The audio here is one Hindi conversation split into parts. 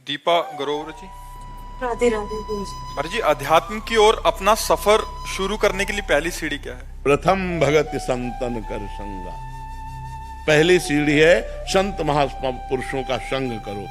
दीपा गरोवर जी। राधे राधे बोल। अरे जी, अध्यात्म की ओर अपना सफर शुरू करने के लिए पहली सीढ़ी क्या है? प्रथम भगत संतन कर संगा। पहली सीढ़ी है संत महापुरुषों का संग करो।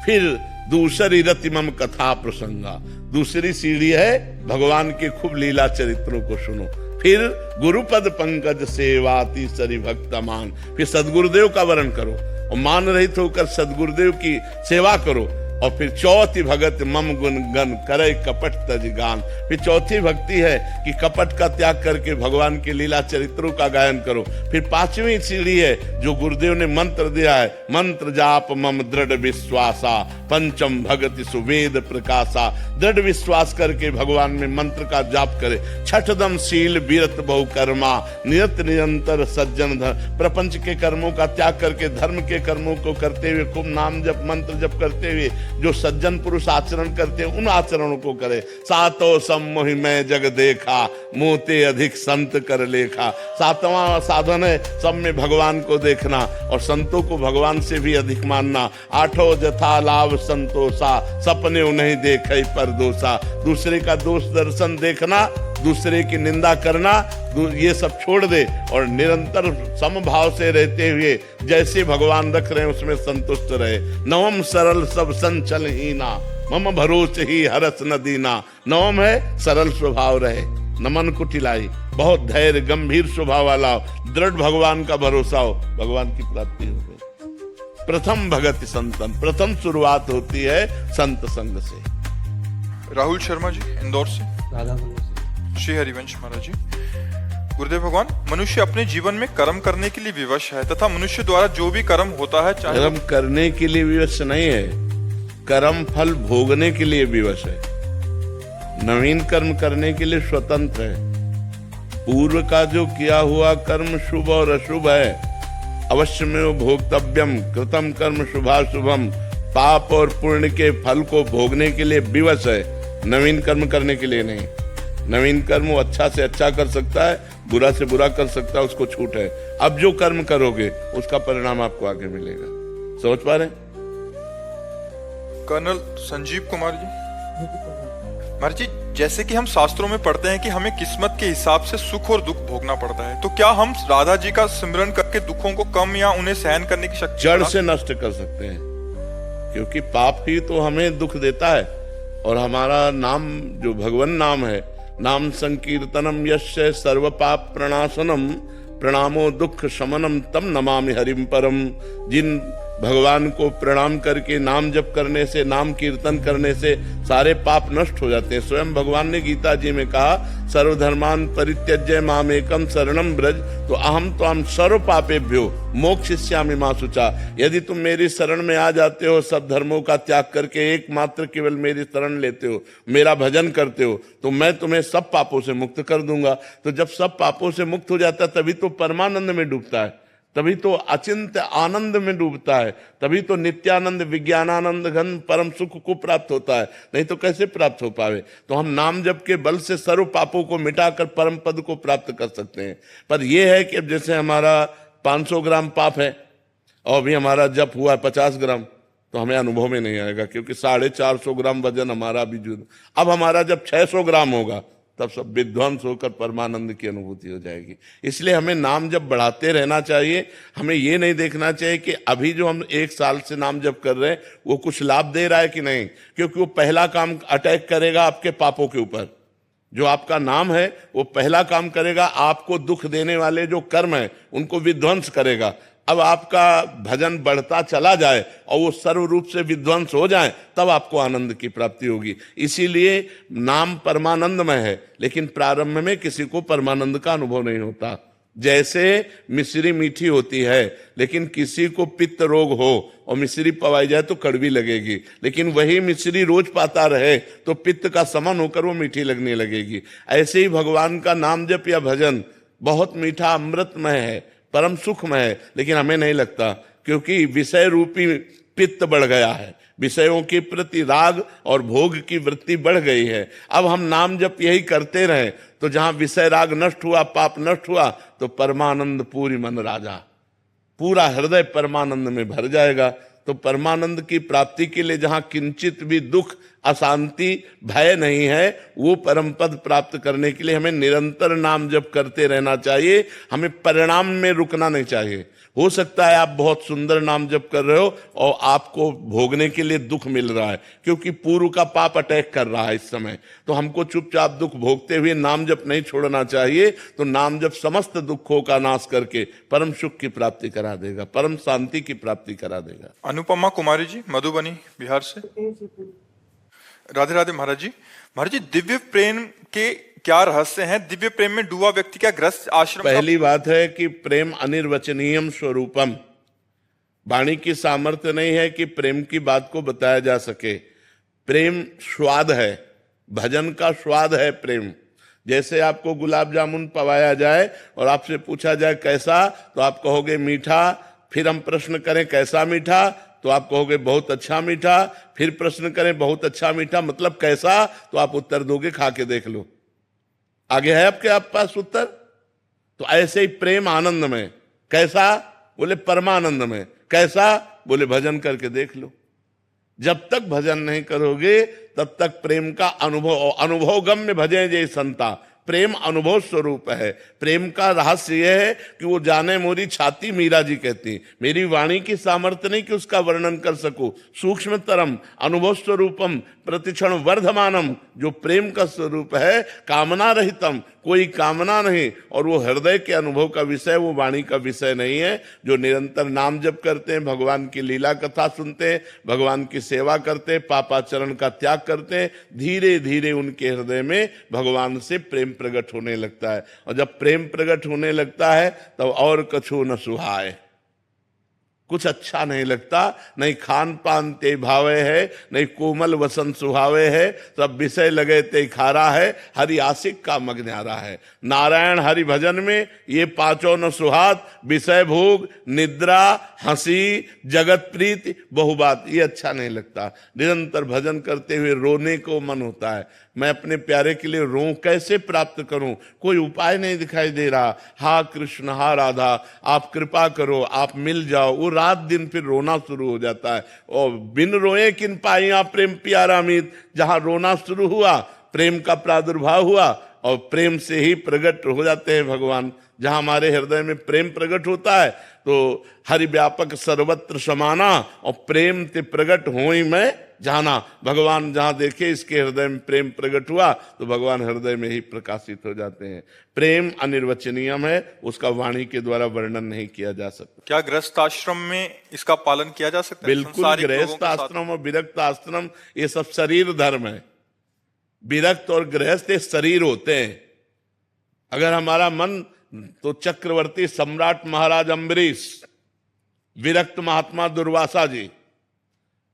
फिर दूसरी रति मम कथा प्रसंगा। दूसरी सीढ़ी है भगवान के खूब लीला चरित्रों को सुनो। फिर गुरुपद पंकज सेवा तीसरी भक्त मान। फिर सदगुरुदेव का वर्ण करो और मान रहित होकर सदगुरुदेव की सेवा करो। और फिर चौथी भगत मम गुण गन करे कपट तज गान। फिर चौथी भक्ति है कि कपट का त्याग करके भगवान के लीला चरित्रों का गायन करो। फिर पांचवी सीढ़ी है जो गुरुदेव ने मंत्र दिया है, मंत्र जाप मम दृढ़ विश्वासा पंचम भगति सुवेद प्रकाशा। दृढ़ विश्वास करके भगवान में मंत्र का जाप करे। छठदम शील विरत बहुकर्मा निरत निरंतर सज्जन धर्म। प्रपंच के कर्मों का त्याग करके धर्म के कर्मों को करते हुए खूब नाम जप मंत्र जप करते हुए जो सज्जन पुरुष आचरण करते हैं उन आचरणों को करे। सातों सम्मोहि में जग देखा मोते अधिक संत कर लेखा। सातवां साधन है सब में भगवान को देखना और संतों को भगवान से भी अधिक मानना। आठों जथा लाभ संतोषा सपने उन्हें देखे पर दोषा। दूसरे का दोष दर्शन देखना, दूसरे की निंदा करना, ये सब छोड़ दे और निरंतर समभाव से रहते हुए जैसे भगवान रख रहे हैं उसमें संतुष्ट रहे। नवम सरल सब संचल हीना मम भरोसे ही हरस न दीना। नवम है सरल स्वभाव रहे, नमन कुटिलाई, बहुत धैर्य गंभीर स्वभाव वाला हो, दृढ़ भगवान का भरोसा हो, भगवान की प्राप्ति हो गई। प्रथम भगति संतन। प्रथम शुरुआत होती है संत संग से। राहुल शर्मा जी इंदौर से। राधा श्री हरिवंश महाराज जी। गुरुदेव भगवान, मनुष्य अपने जीवन में कर्म करने के लिए विवश है तथा मनुष्य द्वारा जो भी कर्म होता है चाहे कर्म करने के लिए विवश नहीं है, कर्म फल भोगने के लिए विवश है। नवीन कर्म करने के लिए स्वतंत्र है। पूर्व का जो किया हुआ कर्म शुभ और अशुभ है अवश्य में वो भोक्तव्यम। कृतम कर्म शुभाशुभम। पाप और पुण्य के फल को भोगने के लिए विवश है, नवीन कर्म करने के लिए नहीं। नवीन कर्म वो अच्छा से अच्छा कर सकता है, बुरा से बुरा कर सकता है, उसको छूट है। अब जो कर्म करोगे उसका परिणाम आपको आगे मिलेगा। समझ पा रहे? कर्नल संजीव कुमार जी। महाराज जी, जैसे कि हम शास्त्रों में पढ़ते हैं कि हमें किस्मत के हिसाब से सुख और दुख भोगना पड़ता है, तो क्या हम राधा जी का सिमरन करके दुखों को कम या उन्हें सहन करने की शक्ति जड़ से नष्ट कर सकते हैं? क्योंकि पाप ही तो हमें दुख देता है और हमारा नाम जो भगवान नाम है, नाम संकीर्तनम यस्य सर्व पाप प्रणाशनम प्रणामो दुख शमनम तम नमामि हरिम परम। जिन भगवान को प्रणाम करके नाम जप करने से, नाम कीर्तन करने से सारे पाप नष्ट हो जाते हैं। स्वयं भगवान ने गीता जी में कहा सर्वधर्मान परित्यज्य मामेकम शरणम ब्रज तो अहम त्वाम सर्व पापेभ्यो मोक्षयिष्यामि मा शुचा। यदि तुम मेरी शरण में आ जाते हो, सब धर्मों का त्याग करके एकमात्र केवल मेरी शरण लेते हो, मेरा भजन करते हो, तो मैं तुम्हें सब पापों से मुक्त कर दूंगा। तो जब सब पापों से मुक्त हो जाता है तभी तो परमानंद में डूबता है, तभी तो अचिंत्य आनंद में डूबता है, तभी तो नित्यानंद विज्ञानानंद घन परम सुख को प्राप्त होता है। नहीं तो कैसे प्राप्त हो पावे? तो हम नाम जप के बल से सर्व पापों को मिटाकर परम पद को प्राप्त कर सकते हैं। पर यह है कि अब जैसे हमारा 500 ग्राम पाप है और अभी हमारा जप हुआ है 50 ग्राम, तो हमें अनुभव में नहीं आएगा क्योंकि 450 ग्राम वजन हमारा भी जुड़। अब हमारा जब 600 ग्राम होगा तब सब विध्वंस होकर परमानंद की अनुभूति हो जाएगी। इसलिए हमें नाम जप बढ़ाते रहना चाहिए। हमें ये नहीं देखना चाहिए कि अभी जो हम 1 साल से नाम जप कर रहे हैं वो कुछ लाभ दे रहा है कि नहीं, क्योंकि वो पहला काम अटैक करेगा आपके पापों के ऊपर। जो आपका नाम है वो पहला काम करेगा, आपको दुख देने वाले जो कर्म है उनको विध्वंस करेगा। अब आपका भजन बढ़ता चला जाए और वो सर्व रूप से विध्वंस हो जाए तब आपको आनंद की प्राप्ति होगी। इसीलिए नाम परमानंदमय है, लेकिन प्रारंभ में किसी को परमानंद का अनुभव नहीं होता। जैसे मिश्री मीठी होती है, लेकिन किसी को पित्त रोग हो और मिश्री पवाई जाए तो कड़वी लगेगी, लेकिन वही मिश्री रोज पाता रहे तो पित्त का समन होकर वो मीठी लगने लगेगी। ऐसे ही भगवान का नाम जप या भजन बहुत मीठा अमृतमय है, परम सुखमय है, लेकिन हमें नहीं लगता क्योंकि विषय रूपी पित्त बढ़ गया है, विषयों के प्रति राग और भोग की वृत्ति बढ़ गई है। अब हम नाम जप यही करते रहें तो जहां विषय राग नष्ट हुआ, पाप नष्ट हुआ, तो परमानंद पूरी मन राजा, पूरा हृदय परमानंद में भर जाएगा। तो तो परमानंद की प्राप्ति के लिए जहां किंचित भी दुख, अशांति, भय नहीं है, वो परम पद प्राप्त करने के लिए हमें निरंतर नाम जप करते रहना चाहिए। हमें परिणाम में रुकना नहीं चाहिए। हो सकता है आप बहुत सुंदर नाम जप कर रहे हो और आपको भोगने के लिए दुख मिल रहा है, क्योंकि पूर्व का पाप अटैक कर रहा है इस समय। तो हमको चुपचाप दुख भोगते हुए नाम जप नहीं छोड़ना चाहिए। तो नाम जप समस्त दुखों का नाश करके परम सुख की प्राप्ति करा देगा, परम शांति की प्राप्ति करा देगा। अनुपमा कुमारी जी, मधुबनी, बिहार से। राधे राधे महाराज जी। महाराज जी, दिव्य प्रेम के क्या रहस्य हैं? दिव्य प्रेम में डूबा व्यक्ति क्या ग्रस्त आश्रम पहली बात है कि प्रेम अनिर्वचनीयम स्वरूपम। वाणी की सामर्थ्य नहीं है कि प्रेम की बात को बताया जा सके। प्रेम स्वाद है, भजन का स्वाद है प्रेम। जैसे आपको गुलाब जामुन पवाया जाए और आपसे पूछा जाए कैसा, तो आप कहोगे मीठा। फिर हम प्रश्न करें कैसा मीठा, तो आप कहोगे बहुत अच्छा मीठा। फिर प्रश्न करें बहुत अच्छा मीठा मतलब कैसा, तो आप उत्तर दोगे खा के देख लो। आगे है आपके पास उत्तर। तो ऐसे ही प्रेम आनंद में। कैसा? बोले परमानंद में। कैसा? बोले भजन करके देख लो। जब तक भजन नहीं करोगे तब तक प्रेम का अनुभव गम्य भजे जय संता। प्रेम अनुभव स्वरूप है। प्रेम का रहस्य यह है कि वो जाने मोरी छाती, मीरा जी कहती, मेरी वाणी की सामर्थ्य नहीं कि उसका वर्णन कर सकूं। सूक्ष्मतरम अनुभव स्वरूपम प्रतिक्षण वर्धमानम, जो प्रेम का स्वरूप है, कामना रहितम, कोई कामना नहीं, और वो हृदय के अनुभव का विषय, वो वाणी का विषय नहीं है। जो निरंतर नाम जप करते हैं, भगवान की लीला कथा सुनते हैं, भगवान की सेवा करते हैं, पापाचरण का त्याग करते हैं, धीरे धीरे उनके हृदय में भगवान से प्रेम प्रकट होने लगता है। और जब प्रेम प्रकट होने लगता है तब और कछु न सुहाए, कुछ अच्छा नहीं लगता। नहीं खान पान ते भावे है, नहीं कोमल वसन सुहावे है, सब विषय लगे ते खारा है, हरि आशिक का मग न्यारा है। नारायण हरि भजन में ये पांचों न सुहात, विषय भोग, निद्रा, हंसी, जगत प्रीति, बहुबात, ये अच्छा नहीं लगता। निरंतर भजन करते हुए रोने को मन होता है। मैं अपने प्यारे के लिए रो कैसे प्राप्त करूं? कोई उपाय नहीं दिखाई दे रहा। हा कृष्ण, हा राधा, आप कृपा करो, आप मिल जाओ। वो रात दिन फिर रोना शुरू हो जाता है। और बिन रोए किन पाइया प्रेम प्यारा मीत, जहां रोना शुरू हुआ प्रेम का प्रादुर्भाव हुआ, और प्रेम से ही प्रकट हो जाते हैं भगवान। जहां हमारे हृदय में प्रेम प्रकट होता है तो हरि व्यापक सर्वत्र समाना, और प्रेम ते प्रकट हो ही मैं जाना। भगवान जहां देखे इसके हृदय में प्रेम प्रकट हुआ तो भगवान हृदय में ही प्रकाशित हो जाते हैं। प्रेम अनिर्वचनीयम है, उसका वाणी के द्वारा वर्णन नहीं किया जा सकता। क्या गृहस्थ आश्रम में इसका पालन किया जा सकता है? बिल्कुल, गृहस्थ आश्रम और विरक्त आश्रम ये सब शरीर धर्म है। विरक्त और गृहस्थ शरीर होते हैं। अगर हमारा मन तो चक्रवर्ती सम्राट महाराज अम्बरीश, विरक्त महात्मा दुर्वासा जी,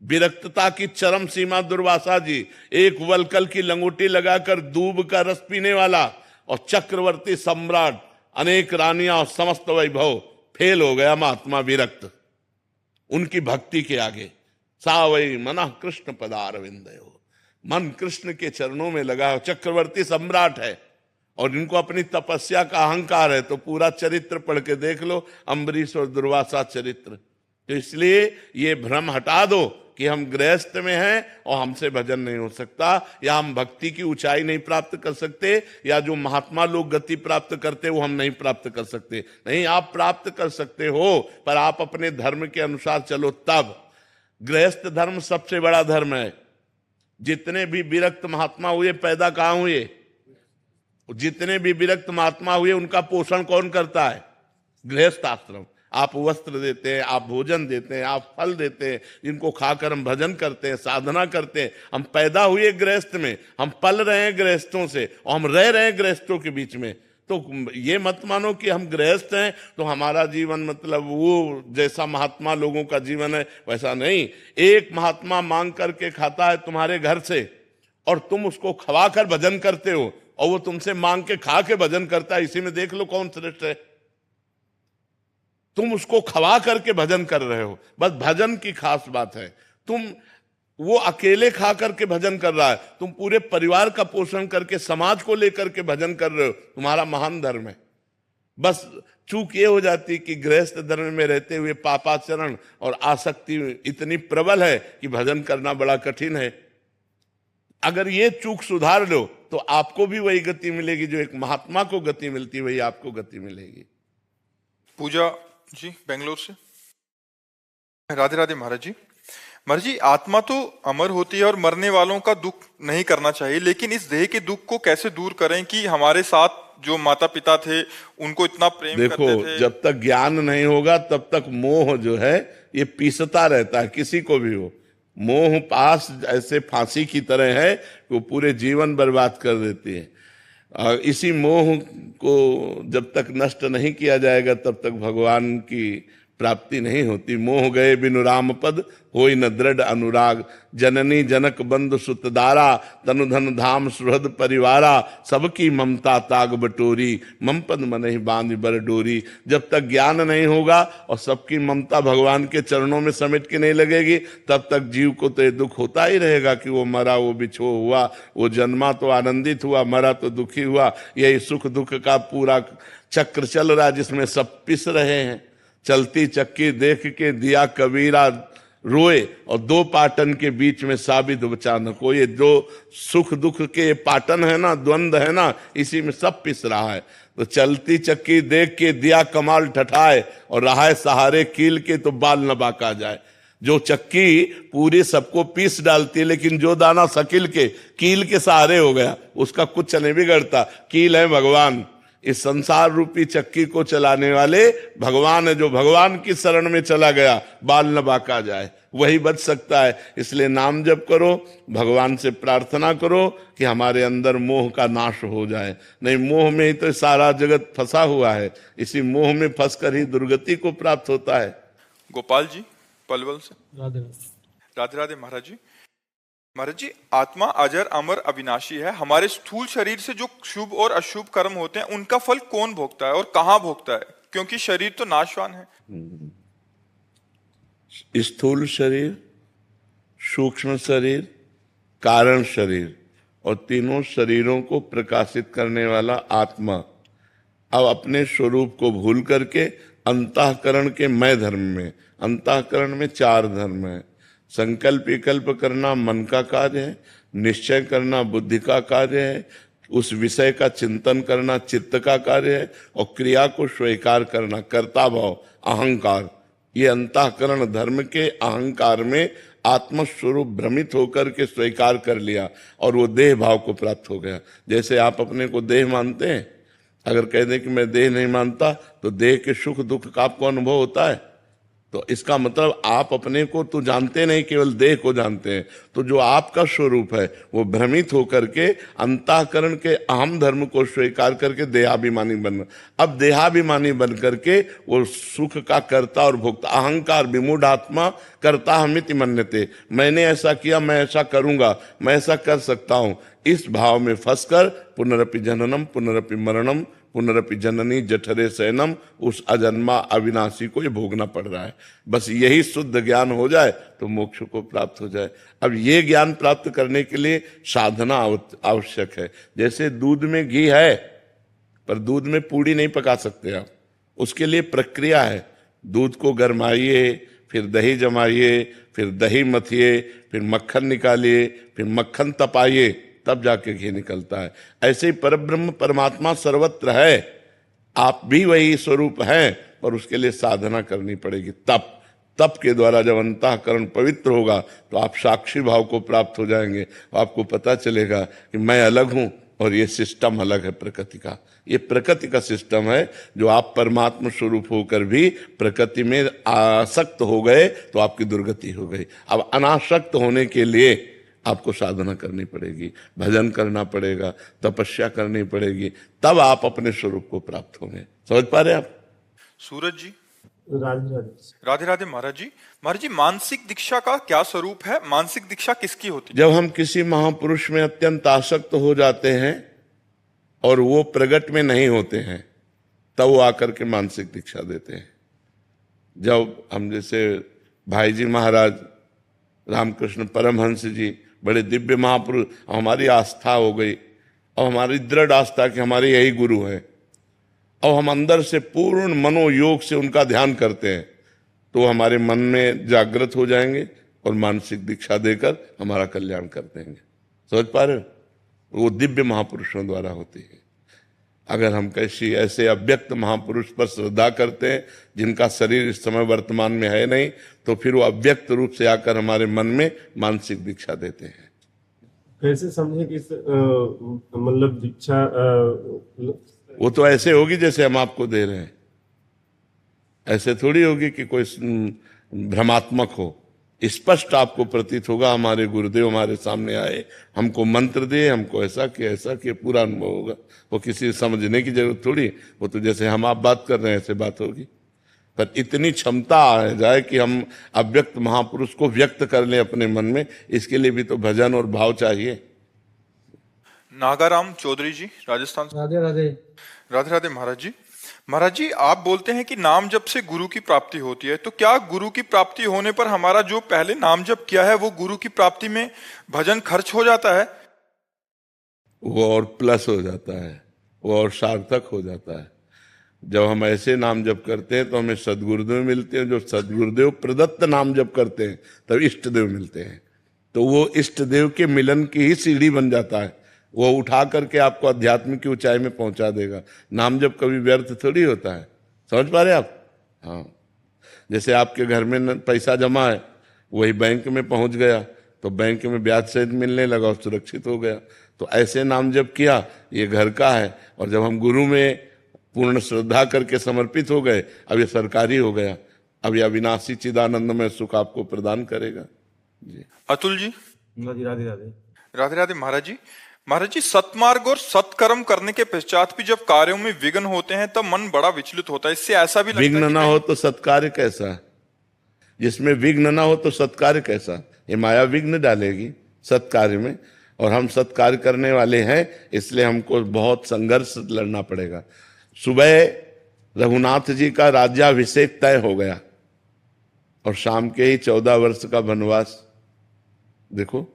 विरक्तता की चरम सीमा दुर्वासा जी, एक वलकल की लंगोटी लगाकर दूब का रस पीने वाला, और चक्रवर्ती सम्राट, अनेक रानियां और समस्त वैभव, फेल हो गया महात्मा विरक्त उनकी भक्ति के आगे। सावई मना कृष्ण पदारविंदयो, मन कृष्ण के चरणों में लगा है। चक्रवर्ती सम्राट है और इनको अपनी तपस्या का अहंकार है। तो पूरा चरित्र पढ़ के देख लो, अम्बरीश और दुर्वासा चरित्र। तो इसलिए ये भ्रम हटा दो कि हम गृहस्थ में हैं और हमसे भजन नहीं हो सकता, या हम भक्ति की ऊंचाई नहीं प्राप्त कर सकते, या जो महात्मा लोग गति प्राप्त करते वो हम नहीं प्राप्त कर सकते। नहीं, आप प्राप्त कर सकते हो, पर आप अपने धर्म के अनुसार चलो तब। गृहस्थ धर्म सबसे बड़ा धर्म है। जितने भी विरक्त महात्मा हुए पैदा कहां हुए? जितने भी विरक्त महात्मा हुए उनका पोषण कौन करता है? गृहस्थ आश्रम। आप वस्त्र देते हैं, आप भोजन देते हैं, आप फल देते हैं, जिनको खाकर हम भजन करते हैं, साधना करते हैं। हम पैदा हुए गृहस्थ में, हम पल रहे हैं गृहस्थों से, और हम रह रहे हैं गृहस्थों के बीच में। तो ये मत मानो कि हम गृहस्थ हैं तो हमारा जीवन मतलब वो जैसा महात्मा लोगों का जीवन है वैसा नहीं। एक महात्मा मांग करके खाता है तुम्हारे घर से, और तुम उसको खवा कर भजन करते हो, और वो तुमसे मांग के खा के भजन करता है। इसी में देख लो कौन श्रेष्ठ है। तुम उसको खवा करके भजन कर रहे हो, बस भजन की खास बात है। तुम वो अकेले खा करके भजन कर रहा है, तुम पूरे परिवार का पोषण करके समाज को लेकर के भजन कर रहे हो, तुम्हारा महान धर्म है। बस चूक ये हो जाती कि गृहस्थ धर्म में रहते हुए पापाचरण और आसक्ति इतनी प्रबल है कि भजन करना बड़ा कठिन है। अगर ये चूक सुधार लो तो आपको भी वही गति मिलेगी जो एक महात्मा को गति मिलती, वही आपको गति मिलेगी। पूजा जी बेंगलोर से। राधे राधे महाराज जी। महाराज जी, आत्मा तो अमर होती है और मरने वालों का दुख नहीं करना चाहिए, लेकिन इस देह के दुख को कैसे दूर करें कि हमारे साथ जो माता पिता थे उनको इतना प्रेम देखो, करते थे। जब तक ज्ञान नहीं होगा तब तक मोह जो है ये पीसता रहता है, किसी को भी हो। मोह पास ऐसे फांसी की तरह है कि वो पूरे जीवन बर्बाद कर देती है। और इसी मोह को जब तक नष्ट नहीं किया जाएगा तब तक भगवान की प्राप्ति नहीं होती। मोह गए बिनु राम पद होई न दृढ़ अनुराग, जननी जनक बंधु सुतदारा तनु धन धाम सुहृद परिवारा, सबकी ममता ताग बटोरी मम पद मनहि बांध बर डोरी। जब तक ज्ञान नहीं होगा और सबकी ममता भगवान के चरणों में समेट के नहीं लगेगी तब तक जीव को तो ये दुख होता ही रहेगा कि वो मरा, वो बिछो हुआ, वो जन्मा तो आनंदित हुआ, मरा तो दुखी हुआ। यही सुख दुख का पूरा चक्र चल रहा है जिसमें सब पिस रहे हैं। चलती चक्की देख के दिया कबीरा रोए और दो पाटन के बीच में साबित बचा न कोई। ये जो सुख दुख के पाटन है ना, द्वंद्व है ना, इसी में सब पिस रहा है। तो चलती चक्की देख के दिया कमाल ठठाए और रहा है सहारे कील के तो बाल न बाका जाए। जो चक्की पूरी सबको पीस डालती है लेकिन जो दाना सकिल के कील के सहारे हो गया उसका कुछ नहीं बिगड़ता। कील है भगवान। इस संसार रूपी चक्की को चलाने वाले भगवान है। जो भगवान की शरण में चला गया बाल न बाका जाए, वही बच सकता है। इसलिए नाम जप करो, भगवान से प्रार्थना करो कि हमारे अंदर मोह का नाश हो जाए। नहीं, मोह में ही तो सारा जगत फंसा हुआ है। इसी मोह में फंसकर ही दुर्गति को प्राप्त होता है। गोपाल जी पलवल से। राधे राधे राधे महाराज जी। महाराज जी, आत्मा अजर अमर अविनाशी है। हमारे स्थूल शरीर से जो शुभ और अशुभ कर्म होते हैं उनका फल कौन भोगता है और कहाँ भोगता है? क्योंकि शरीर तो नाशवान है। स्थूल शरीर, सूक्ष्म शरीर, कारण शरीर और तीनों शरीरों को प्रकाशित करने वाला आत्मा अब अपने स्वरूप को भूल करके अंतःकरण के मैं धर्म में, अंतःकरण में 4 धर्म है। संकल्प विकल्प करना मन का कार्य है, निश्चय करना बुद्धि का कार्य है, उस विषय का चिंतन करना चित्त का कार्य है और क्रिया को स्वीकार करना कर्ता भाव अहंकार। ये अंतःकरण धर्म के अहंकार में आत्मस्वरूप भ्रमित होकर के स्वीकार कर लिया और वो देह भाव को प्राप्त हो गया। जैसे आप अपने को देह मानते हैं, अगर कह दें कि मैं देह नहीं मानता तो देह के सुख दुख का आपको अनुभव होता है। तो इसका मतलब आप अपने को तो जानते नहीं, केवल देह को जानते हैं। तो जो आपका स्वरूप है वो भ्रमित होकर के अंतःकरण के अहम धर्म को स्वीकार करके देहाभिमानी बनना। अब देहाभिमानी बन करके वो सुख का कर्ता और भोक्ता, अहंकार विमूढ़ आत्मा कर्ता हमिति मन्यते, मैंने ऐसा किया, मैं ऐसा करूंगा, मैं ऐसा कर सकता हूं, इस भाव में फंसकर पुनरपि जननम पुनरपि मरणम पुनरपि जननी जठरे शयनम, उस अजन्मा अविनाशी को ये भोगना पड़ रहा है। बस यही शुद्ध ज्ञान हो जाए तो मोक्ष को प्राप्त हो जाए। अब ये ज्ञान प्राप्त करने के लिए साधना आवश्यक है। जैसे दूध में घी है पर दूध में पूड़ी नहीं पका सकते आप, उसके लिए प्रक्रिया है। दूध को गरमाइए, फिर दही जमाइए, फिर दही मथिए, फिर मक्खन निकालिए, फिर मक्खन तपाइए, तब जाके घी निकलता है। ऐसे ही परब्रह्म परमात्मा सर्वत्र है, आप भी वही स्वरूप हैं, पर उसके लिए साधना करनी पड़ेगी। तप के द्वारा जब अंतःकरण पवित्र होगा तो आप साक्षी भाव को प्राप्त हो जाएंगे। आपको पता चलेगा कि मैं अलग हूं और ये सिस्टम अलग है प्रकृति का। ये प्रकृति का सिस्टम है। जो आप परमात्मा स्वरूप होकर भी प्रकृति में आसक्त हो गए तो आपकी दुर्गति हो गई। अब अनासक्त होने के लिए आपको साधना करनी पड़ेगी, भजन करना पड़ेगा, तपस्या करनी पड़ेगी, तब आप अपने स्वरूप को प्राप्त होंगे। समझ पा रहे आप? सूरज जी। राधे राधे। राधे राधे महाराज जी। महाराज जी, मानसिक दीक्षा का क्या स्वरूप है? मानसिक दीक्षा किसकी होती है? जब हम किसी महापुरुष में अत्यंत आसक्त हो जाते हैं और वो प्रगट में नहीं होते हैं, तब वो आकर के मानसिक दीक्षा देते हैं। जब हम जैसे भाई जी महाराज, रामकृष्ण परमहंस जी, बड़े दिव्य महापुरुष, हमारी आस्था हो गई और हमारी दृढ़ आस्था कि हमारे यही गुरु हैं और हम अंदर से पूर्ण मनोयोग से उनका ध्यान करते हैं तो हमारे मन में जागृत हो जाएंगे और मानसिक दीक्षा देकर हमारा कल्याण कर देंगे। समझ पा रहे हो? वो दिव्य महापुरुषों द्वारा होती है। अगर हम कैसी ऐसे अव्यक्त महापुरुष पर श्रद्धा करते हैं जिनका शरीर इस समय वर्तमान में है नहीं, तो फिर वो अव्यक्त रूप से आकर हमारे मन में मानसिक दीक्षा देते हैं। कैसे समझे कि मतलब दीक्षा वो तो ऐसे होगी जैसे हम आपको दे रहे हैं, ऐसे थोड़ी होगी कि कोई भ्रमात्मक हो। स्पष्ट आपको प्रतीत होगा हमारे गुरुदेव हमारे सामने आए, हमको मंत्र दिए, हमको ऐसा किया पूरा अनुभव होगा। वो किसी समझने की जरूरत थोड़ी, वो तो जैसे हम आप बात कर रहे हैं ऐसे बात होगी। पर इतनी क्षमता आ जाए कि हम अव्यक्त महापुरुष को व्यक्त कर लें अपने मन में, इसके लिए भी तो भजन और भाव चाहिए। नागाराम चौधरी जी, राजस्थान से। राधे राधे। राधे राधे महाराज जी। महाराज जी, आप बोलते हैं कि नाम जप से गुरु की प्राप्ति होती है, तो क्या गुरु की प्राप्ति होने पर हमारा जो पहले नाम जप किया है वो गुरु की प्राप्ति में भजन खर्च हो जाता है? वो और प्लस हो जाता है, वो और सार्थक हो जाता है। जब हम ऐसे नाम जप करते हैं तो हमें सदगुरुदेव मिलते हैं, जो सदगुरुदेव प्रदत्त नाम जप करते हैं तब इष्ट देव मिलते हैं। तो वो इष्ट देव के मिलन की ही सीढ़ी बन जाता है, वो उठा करके आपको अध्यात्म की ऊंचाई में पहुंचा देगा। नाम जप कभी व्यर्थ थोड़ी होता है। समझ पा रहे आप? हाँ, जैसे आपके घर में पैसा जमा है, वही बैंक में पहुंच गया तो बैंक में ब्याज सहित मिलने लगा और सुरक्षित हो गया। तो ऐसे नाम जप किया, ये घर का है, और जब हम गुरु में पूर्ण श्रद्धा करके समर्पित हो गए, अब ये सरकारी हो गया, अब ये अविनाशी चिदानंद में सुख आपको प्रदान करेगा। जी अतुल जी। राधे राधे। राधे राधे महाराज जी। महाराज जी, सत्मार्ग और सत्कर्म करने के पश्चात भी जब कार्यों में विघ्न होते हैं तब मन बड़ा विचलित होता है। इससे ऐसा भी लगता है विघ्न ना हो तो सत्कार्य कैसा? जिसमें विघ्न ना हो तो सत्कार्य कैसा? ये माया विघ्न डालेगी सत्कार्य में, और हम सत्कार्य करने वाले हैं, इसलिए हमको बहुत संघर्ष लड़ना पड़ेगा। सुबह रघुनाथ जी का राज्याभिषेक तय हो गया और शाम के ही 14 वर्ष का वनवास। देखो,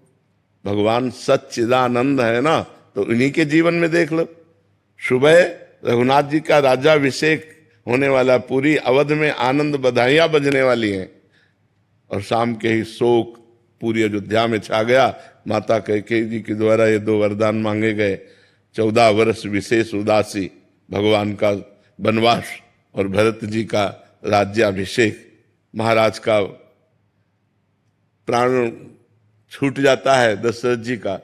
भगवान सच्चिदानंद है ना, तो इन्हीं के जीवन में देख लो। सुबह रघुनाथ जी का राज्याभिषेक होने वाला, पूरी अवध में आनंद बधाइयां बजने वाली हैं, और शाम के ही शोक पूरी अयोध्या में छा गया। माता कैकेयी जी के द्वारा ये 2 वरदान मांगे गए, 14 वर्ष विशेष उदासी, भगवान का वनवास और भरत जी का राज्याभिषेक। महाराज का प्राण छूट जाता है दशरथ जी का,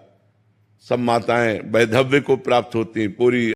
सब माताएं वैधव्य को प्राप्त होती हैं, पूरी